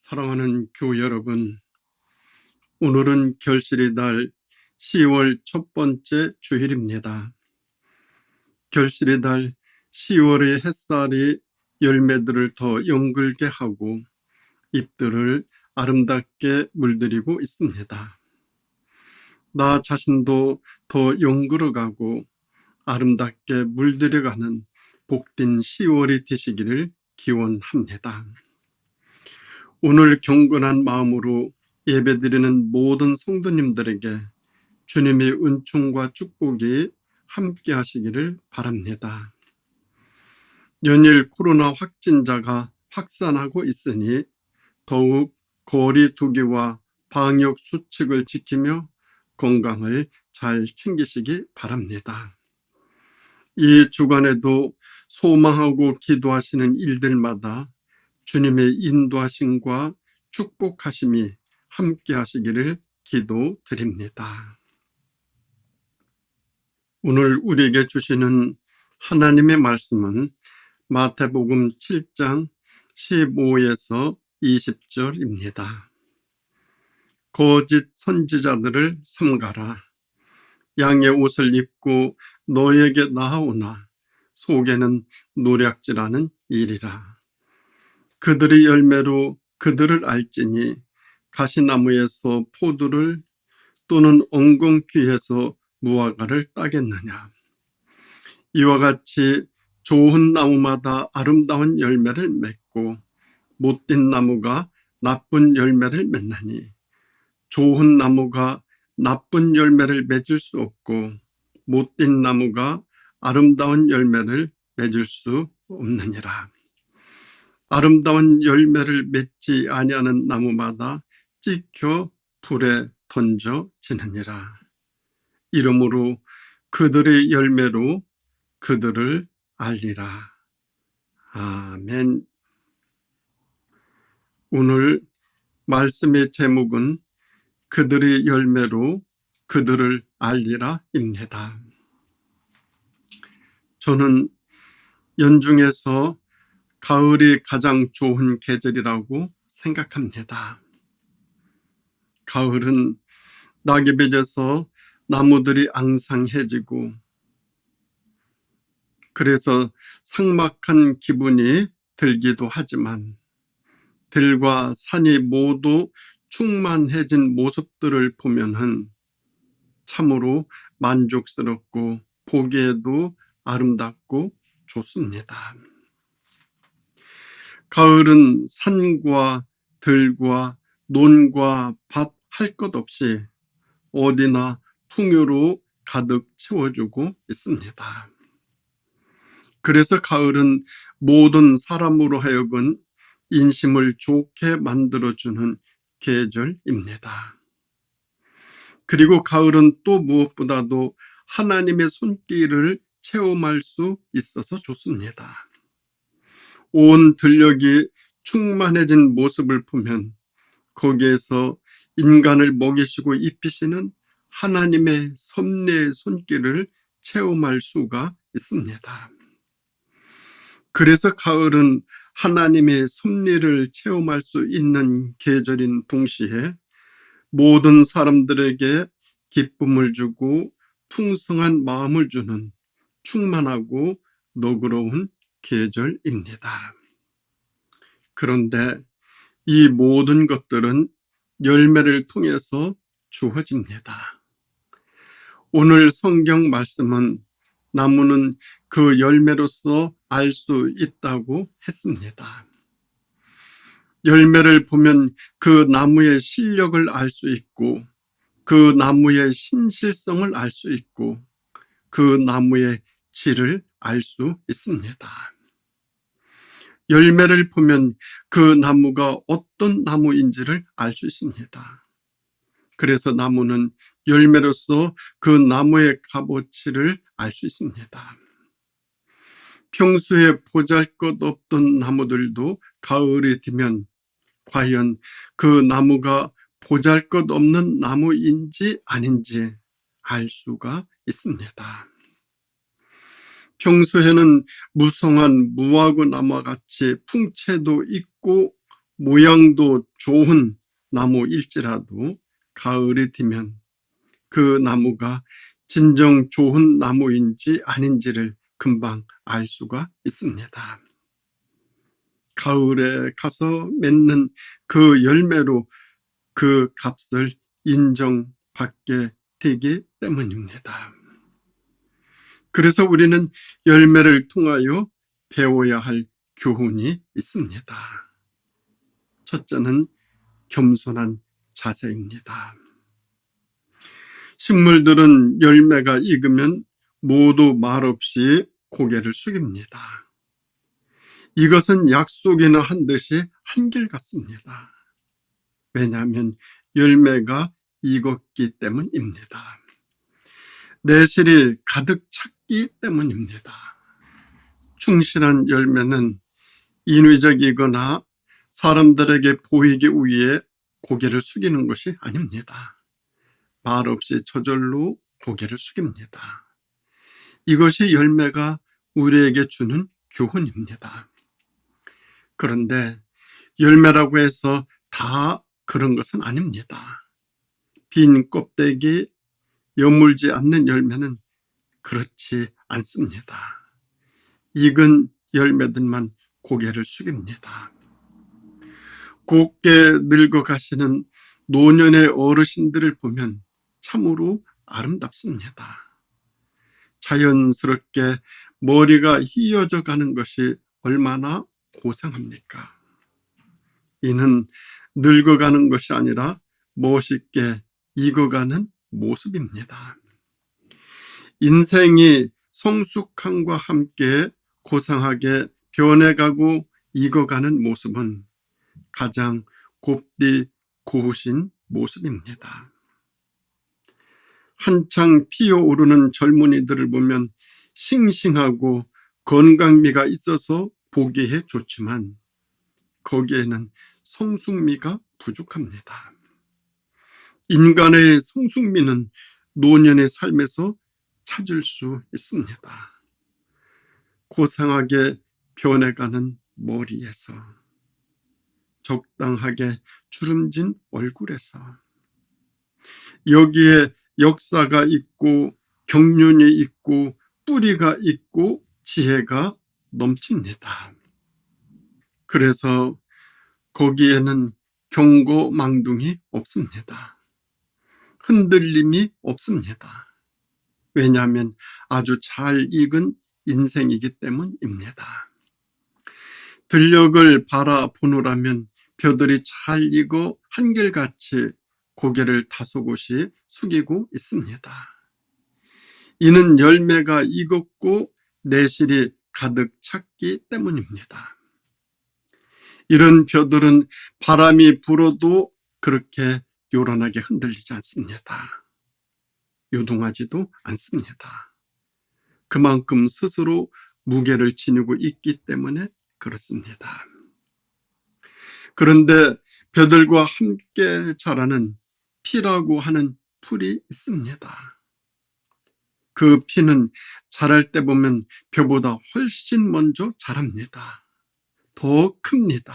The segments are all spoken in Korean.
사랑하는 교우 여러분, 오늘은 결실의 달 10월 첫 번째 주일입니다. 결실의 달 10월의 햇살이 열매들을 더 연글게 하고 잎들을 아름답게 물들이고 있습니다. 나 자신도 더 연글어가고 아름답게 물들여가는 복된 10월이 되시기를 기원합니다. 오늘 경건한 마음으로 예배드리는 모든 성도님들에게 주님의 은총과 축복이 함께 하시기를 바랍니다. 연일 코로나 확진자가 확산하고 있으니 더욱 거리 두기와 방역 수칙을 지키며 건강을 잘 챙기시기 바랍니다. 이 주간에도 소망하고 기도하시는 일들마다 주님의 인도하심과 축복하심이 함께 하시기를 기도드립니다. 오늘 우리에게 주시는 하나님의 말씀은 마태복음 7장 15에서 20절입니다. 거짓 선지자들을 삼가라. 양의 옷을 입고 너에게 나아오나 속에는 노략질하는 일이라. 그들의 열매로 그들을 알지니 가시나무에서 포도를 또는 엉겅퀴에서 무화과를 따겠느냐. 이와 같이 좋은 나무마다 아름다운 열매를 맺고 못된 나무가 나쁜 열매를 맺나니 좋은 나무가 나쁜 열매를 맺을 수 없고 못된 나무가 아름다운 열매를 맺을 수 없느니라. 아름다운 열매를 맺지 아니하는 나무마다 찍혀 불에 던져지느니라. 이러므로 그들의 열매로 그들을 알리라. 아멘. 오늘 말씀의 제목은 그들의 열매로 그들을 알리라입니다. 저는 연중에서 가을이 가장 좋은 계절이라고 생각합니다. 가을은 낙엽이 져서 나무들이 앙상해지고 그래서 삭막한 기분이 들기도 하지만 들과 산이 모두 충만해진 모습들을 보면은 참으로 만족스럽고 보기에도 아름답고 좋습니다. 가을은 산과 들과 논과 밭 할 것 없이 어디나 풍요로 가득 채워주고 있습니다. 그래서 가을은 모든 사람으로 하여금 인심을 좋게 만들어주는 계절입니다. 그리고 가을은 또 무엇보다도 하나님의 손길을 체험할 수 있어서 좋습니다. 온 들녘이 충만해진 모습을 보면 거기에서 인간을 먹이시고 입히시는 하나님의 섭리의 손길을 체험할 수가 있습니다. 그래서 가을은 하나님의 섭리를 체험할 수 있는 계절인 동시에 모든 사람들에게 기쁨을 주고 풍성한 마음을 주는 충만하고 너그러운 계절입니다. 그런데 이 모든 것들은 열매를 통해서 주어집니다. 오늘 성경 말씀은 나무는 그 열매로서 알 수 있다고 했습니다. 열매를 보면 그 나무의 실력을 알 수 있고 그 나무의 신실성을 알 수 있고 그 나무의 질을 알 수 있습니다. 열매를 보면 그 나무가 어떤 나무인지를 알 수 있습니다. 그래서 나무는 열매로서 그 나무의 값어치를 알 수 있습니다. 평소에 보잘것없던 나무들도 가을이 되면 과연 그 나무가 보잘것없는 나무인지 아닌지 알 수가 있습니다. 평소에는 무성한 무화과 나무와 같이 풍채도 있고 모양도 좋은 나무일지라도 가을이 되면 그 나무가 진정 좋은 나무인지 아닌지를 금방 알 수가 있습니다. 가을에 가서 맺는 그 열매로 그 값을 인정받게 되기 때문입니다. 그래서 우리는 열매를 통하여 배워야 할 교훈이 있습니다. 첫째는 겸손한 자세입니다. 식물들은 열매가 익으면 모두 말없이 고개를 숙입니다. 이것은 약속이나 한 듯이 한결같습니다. 왜냐하면 열매가 익었기 때문입니다. 내실이 가득 찼기 때문입니다. 충실한 열매는 인위적이거나 사람들에게 보이기 위해 고개를 숙이는 것이 아닙니다. 말없이 저절로 고개를 숙입니다. 이것이 열매가 우리에게 주는 교훈입니다. 그런데 열매라고 해서 다 그런 것은 아닙니다. 빈 껍데기, 여물지 않는 열매는 그렇지 않습니다. 익은 열매들만 고개를 숙입니다. 곱게 늙어가시는 노년의 어르신들을 보면 참으로 아름답습니다. 자연스럽게 머리가 휘어져 가는 것이 얼마나 고상합니까? 이는 늙어가는 것이 아니라 멋있게 익어가는 모습입니다. 인생이 성숙함과 함께 고상하게 변해가고 익어가는 모습은 가장 곱디 고우신 모습입니다. 한창 피어오르는 젊은이들을 보면 싱싱하고 건강미가 있어서 보기에 좋지만 거기에는 성숙미가 부족합니다. 인간의 성숙미는 노년의 삶에서 찾을 수 있습니다. 고상하게 변해가는 머리에서, 적당하게 주름진 얼굴에서, 여기에 역사가 있고 경륜이 있고 뿌리가 있고 지혜가 넘칩니다. 그래서 거기에는 경고망동이 없습니다. 흔들림이 없습니다. 왜냐하면 아주 잘 익은 인생이기 때문입니다. 들녘을 바라보노라면 벼들이 잘 익어 한결같이 고개를 다소곳이 숙이고 있습니다. 이는 열매가 익었고 내실이 가득 찼기 때문입니다. 이런 벼들은 바람이 불어도 그렇게 요란하게 흔들리지 않습니다. 요동하지도 않습니다. 그만큼 스스로 무게를 지니고 있기 때문에 그렇습니다. 그런데 벼들과 함께 자라는 피라고 하는 풀이 있습니다. 그 피는 자랄 때 보면 벼보다 훨씬 먼저 자랍니다. 더 큽니다.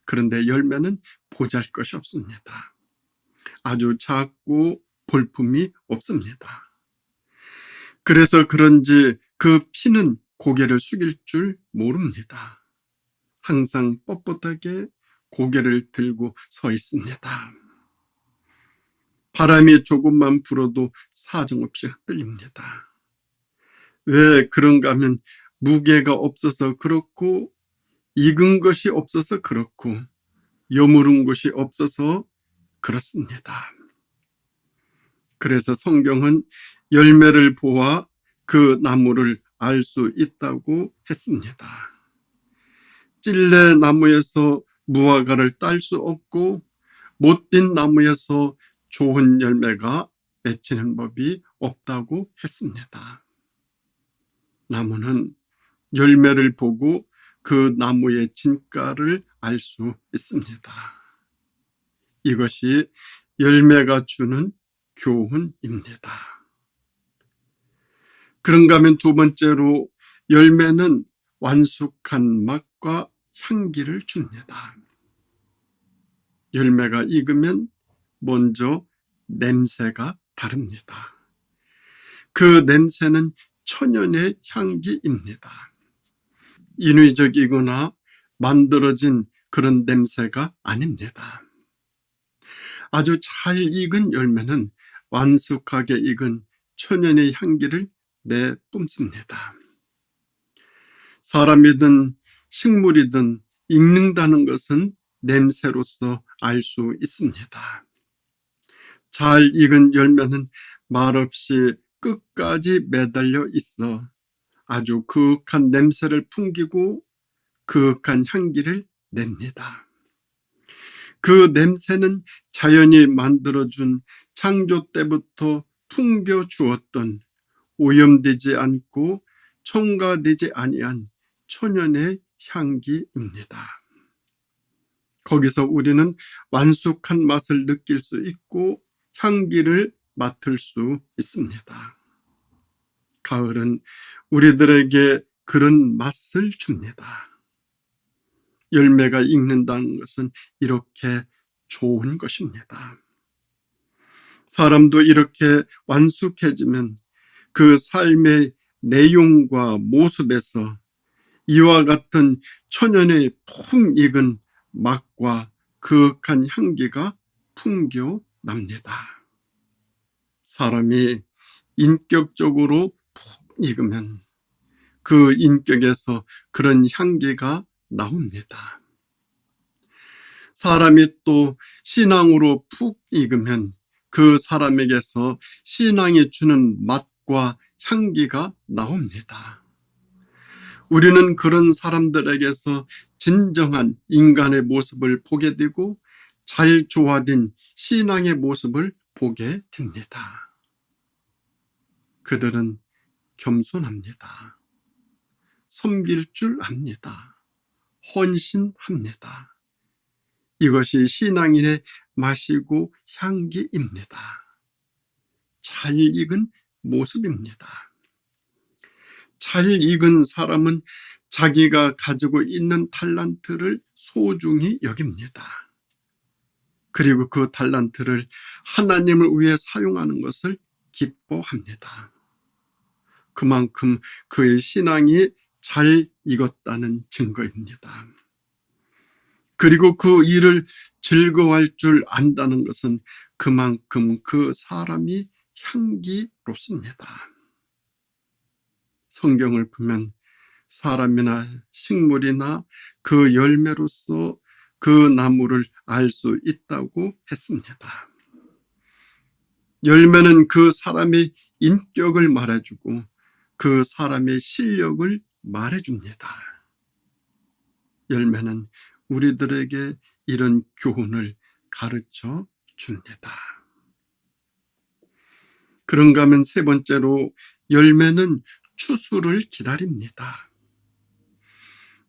그런데 열매는 보잘것이 없습니다. 아주 작고 볼품이 없습니다. 그래서 그런지 그 피는 고개를 숙일 줄 모릅니다. 항상 뻣뻣하게 고개를 들고 서 있습니다. 바람이 조금만 불어도 사정없이 흔들립니다. 왜 그런가 하면 무게가 없어서 그렇고, 익은 것이 없어서 그렇고, 여무른 것이 없어서 그렇습니다. 그래서 성경은 열매를 보아 그 나무를 알 수 있다고 했습니다. 찔레 나무에서 무화과를 딸 수 없고 못된 나무에서 좋은 열매가 맺히는 법이 없다고 했습니다. 나무는 열매를 보고 그 나무의 진가를 알 수 있습니다. 이것이 열매가 주는 교훈입니다. 그런가 하면 두 번째로 열매는 완숙한 맛과 향기를 줍니다. 열매가 익으면 먼저 냄새가 다릅니다. 그 냄새는 천연의 향기입니다. 인위적이거나 만들어진 그런 냄새가 아닙니다. 아주 잘 익은 열매는 완숙하게 익은 천연의 향기를 내뿜습니다. 사람이든 식물이든 익는다는 것은 냄새로서 알 수 있습니다. 잘 익은 열매는 말없이 끝까지 매달려 있어 아주 그윽한 냄새를 풍기고 그윽한 향기를 냅니다. 그 냄새는 자연이 만들어준 창조 때부터 풍겨주었던 오염되지 않고 첨가되지 아니한 천연의 향기입니다. 거기서 우리는 완숙한 맛을 느낄 수 있고 향기를 맡을 수 있습니다. 가을은 우리들에게 그런 맛을 줍니다. 열매가 익는다는 것은 이렇게 좋은 것입니다. 사람도 이렇게 완숙해지면 그 삶의 내용과 모습에서 이와 같은 천연의 푹 익은 맛과 그윽한 향기가 풍겨납니다. 사람이 인격적으로 푹 익으면 그 인격에서 그런 향기가 나옵니다. 사람이 또 신앙으로 푹 익으면 그 사람에게서 신앙이 주는 맛과 향기가 나옵니다. 우리는 그런 사람들에게서 진정한 인간의 모습을 보게 되고 잘 조화된 신앙의 모습을 보게 됩니다. 그들은 겸손합니다. 섬길 줄 압니다. 헌신합니다. 이것이 신앙인의 맛이고 향기입니다. 잘 익은 모습입니다. 잘 익은 사람은 자기가 가지고 있는 달란트를 소중히 여깁니다. 그리고 그 달란트를 하나님을 위해 사용하는 것을 기뻐합니다. 그만큼 그의 신앙이 잘 익었다는 증거입니다. 그리고 그 일을 즐거워할 줄 안다는 것은 그만큼 그 사람이 향기롭습니다. 성경을 보면 사람이나 식물이나 그 열매로서 그 나무를 알 수 있다고 했습니다. 열매는 그 사람의 인격을 말해주고 그 사람의 실력을 말해줍니다. 열매는 우리들에게 이런 교훈을 가르쳐 줍니다. 그런가 하면 세 번째로 열매는 추수를 기다립니다.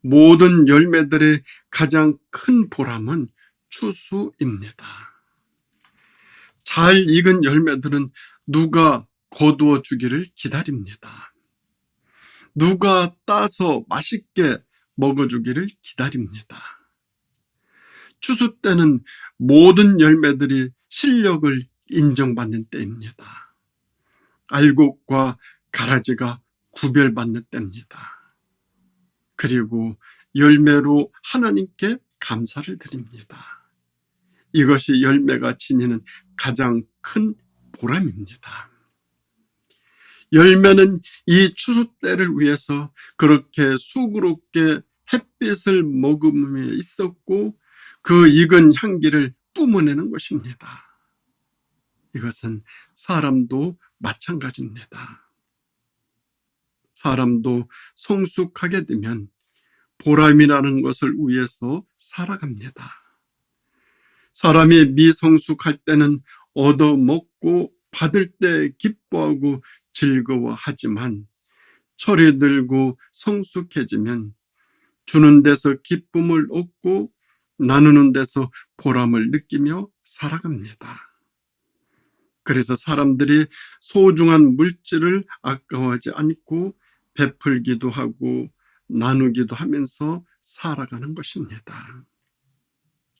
모든 열매들의 가장 큰 보람은 추수입니다. 잘 익은 열매들은 누가 거두어 주기를 기다립니다. 누가 따서 맛있게 먹어주기를 기다립니다. 추수 때는 모든 열매들이 실력을 인정받는 때입니다. 알곡과 가라지가 구별받는 때입니다. 그리고 열매로 하나님께 감사를 드립니다. 이것이 열매가 지니는 가장 큰 보람입니다. 열매는 이 추수 때를 위해서 그렇게 수고롭게 햇빛을 머금으며 있었고 그 익은 향기를 뿜어내는 것입니다. 이것은 사람도 마찬가지입니다. 사람도 성숙하게 되면 보람이라는 것을 위해서 살아갑니다. 사람이 미성숙할 때는 얻어먹고 받을 때 기뻐하고 즐거워하지만 철이 들고 성숙해지면 주는 데서 기쁨을 얻고 나누는 데서 보람을 느끼며 살아갑니다. 그래서 사람들이 소중한 물질을 아까워하지 않고 베풀기도 하고 나누기도 하면서 살아가는 것입니다.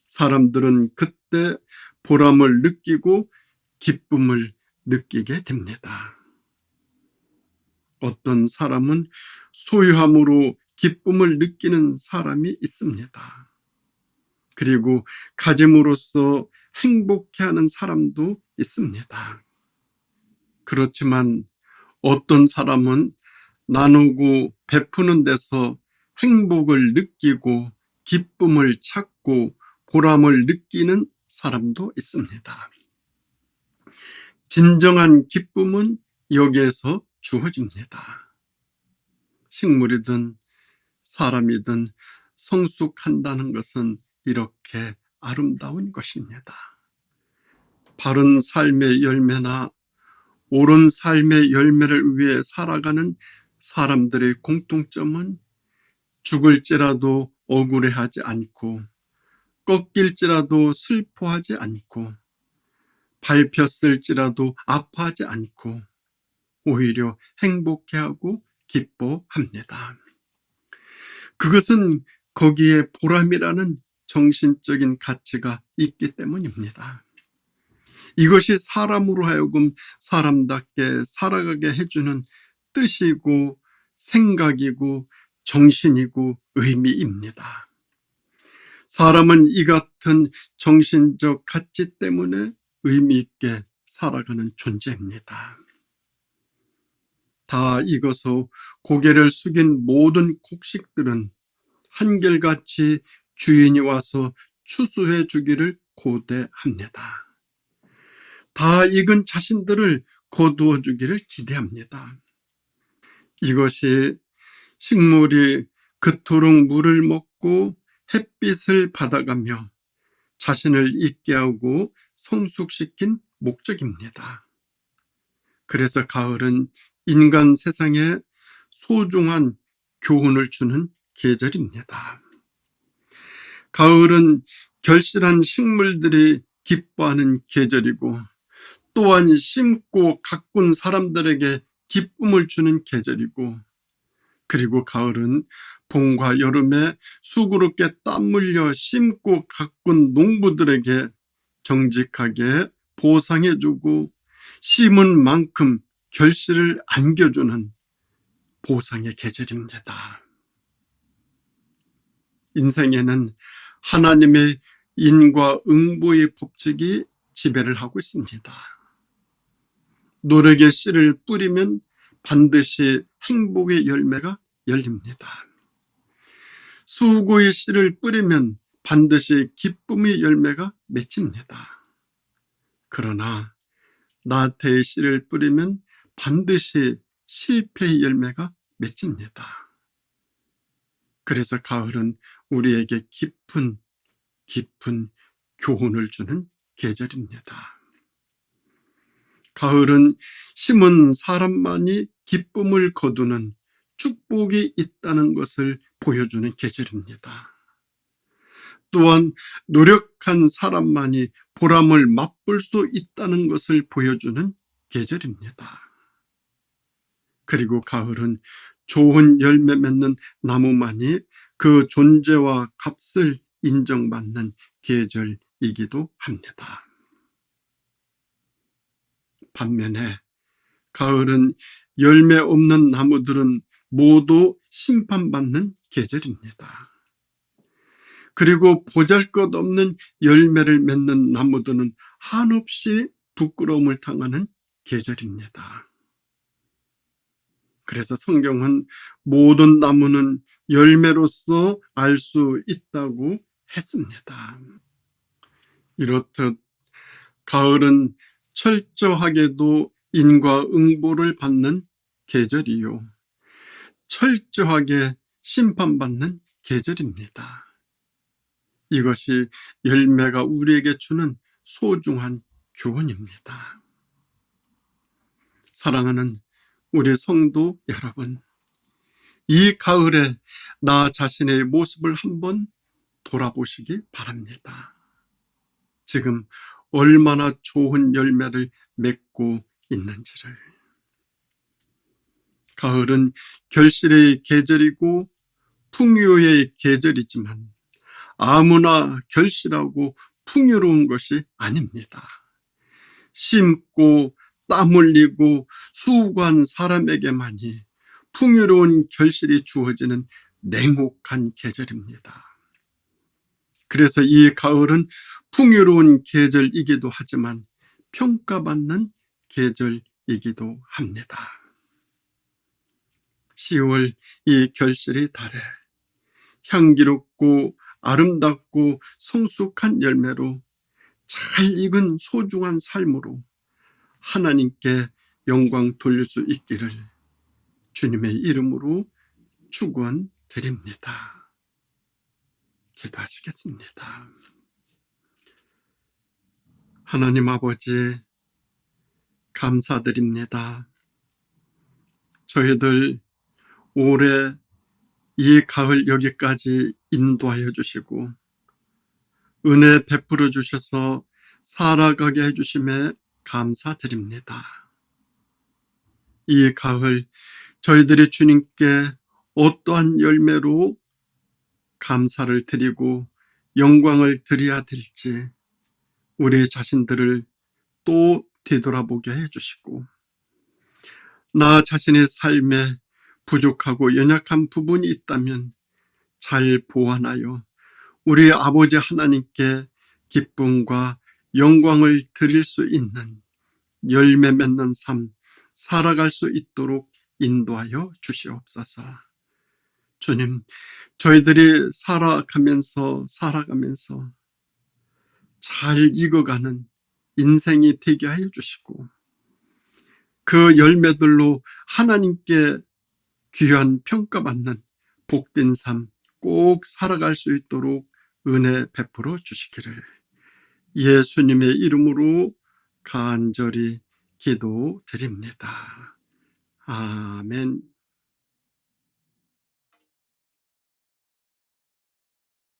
사람들은 그때 보람을 느끼고 기쁨을 느끼게 됩니다. 어떤 사람은 소유함으로 기쁨을 느끼는 사람이 있습니다. 그리고 가짐으로써 행복해하는 사람도 있습니다. 그렇지만 어떤 사람은 나누고 베푸는 데서 행복을 느끼고 기쁨을 찾고 보람을 느끼는 사람도 있습니다. 진정한 기쁨은 여기에서 주어집니다. 식물이든 사람이든 성숙한다는 것은 이렇게 아름다운 것입니다. 바른 삶의 열매나 옳은 삶의 열매를 위해 살아가는 사람들의 공통점은 죽을지라도 억울해하지 않고 꺾일지라도 슬퍼하지 않고 밟혔을지라도 아파하지 않고 오히려 행복해하고 기뻐합니다. 그것은 거기에 보람이라는 정신적인 가치가 있기 때문입니다. 이것이 사람으로 하여금 사람답게 살아가게 해주는 뜻이고 생각이고 정신이고 의미입니다. 사람은 이 같은 정신적 가치 때문에 의미 있게 살아가는 존재입니다. 다 익어서 고개를 숙인 모든 곡식들은 한결같이 주인이 와서 추수해 주기를 고대합니다. 다 익은 자신들을 거두어 주기를 기대합니다. 이것이 식물이 그토록 물을 먹고 햇빛을 받아가며 자신을 잊게 하고 성숙시킨 목적입니다. 그래서 가을은 인간 세상에 소중한 교훈을 주는 계절입니다. 가을은 결실한 식물들이 기뻐하는 계절이고 또한 심고 가꾼 사람들에게 기쁨을 주는 계절이고 그리고 가을은 봄과 여름에 수고롭게 땀 흘려 심고 가꾼 농부들에게 정직하게 보상해주고 심은 만큼 결실을 안겨주는 보상의 계절입니다. 인생에는 하나님의 인과 응보의 법칙이 지배를 하고 있습니다. 노력의 씨를 뿌리면 반드시 행복의 열매가 열립니다. 수고의 씨를 뿌리면 반드시 기쁨의 열매가 맺힙니다. 그러나 나태의 씨를 뿌리면 반드시 실패의 열매가 맺힙니다. 그래서 가을은 우리에게 깊은 교훈을 주는 계절입니다. 가을은 심은 사람만이 기쁨을 거두는 축복이 있다는 것을 보여주는 계절입니다. 또한 노력한 사람만이 보람을 맛볼 수 있다는 것을 보여주는 계절입니다. 그리고 가을은 좋은 열매 맺는 나무만이 그 존재와 값을 인정받는 계절이기도 합니다. 반면에 가을은 열매 없는 나무들은 모두 심판받는 계절입니다. 그리고 보잘것없는 열매를 맺는 나무들은 한없이 부끄러움을 당하는 계절입니다. 그래서 성경은 모든 나무는 열매로서 알 수 있다고 했습니다. 이렇듯 가을은 철저하게도 인과응보를 받는 계절이요, 철저하게 심판받는 계절입니다. 이것이 열매가 우리에게 주는 소중한 교훈입니다. 사랑하는 우리 성도 여러분, 이 가을에 나 자신의 모습을 한번 돌아보시기 바랍니다. 지금 얼마나 좋은 열매를 맺고 있는지를. 가을은 결실의 계절이고 풍요의 계절이지만 아무나 결실하고 풍요로운 것이 아닙니다. 심고 땀 흘리고 수고한 사람에게만이 풍요로운 결실이 주어지는 냉혹한 계절입니다. 그래서 이 가을은 풍요로운 계절이기도 하지만 평가받는 계절이기도 합니다. 10월 이 결실의 달에 향기롭고 아름답고 성숙한 열매로 잘 익은 소중한 삶으로 하나님께 영광 돌릴 수 있기를 주님의 이름으로 축원드립니다. 기도하시겠습니다. 하나님 아버지, 감사드립니다. 저희들 올해 이 가을 여기까지 인도하여 주시고 은혜 베풀어 주셔서 살아가게 해주심에 감사드립니다. 이 가을 저희들이 주님께 어떠한 열매로 감사를 드리고 영광을 드려야 될지 우리 자신들을 또 되돌아보게 해주시고 나 자신의 삶에 부족하고 연약한 부분이 있다면 잘 보완하여 우리 아버지 하나님께 기쁨과 영광을 드릴 수 있는 열매 맺는 삶 살아갈 수 있도록 인도하여 주시옵소서. 주님, 저희들이 살아가면서 잘 익어가는 인생이 되게 하여 주시고 그 열매들로 하나님께 귀한 평가받는 복된 삶 꼭 살아갈 수 있도록 은혜 베풀어 주시기를 예수님의 이름으로 간절히 기도드립니다. 아멘.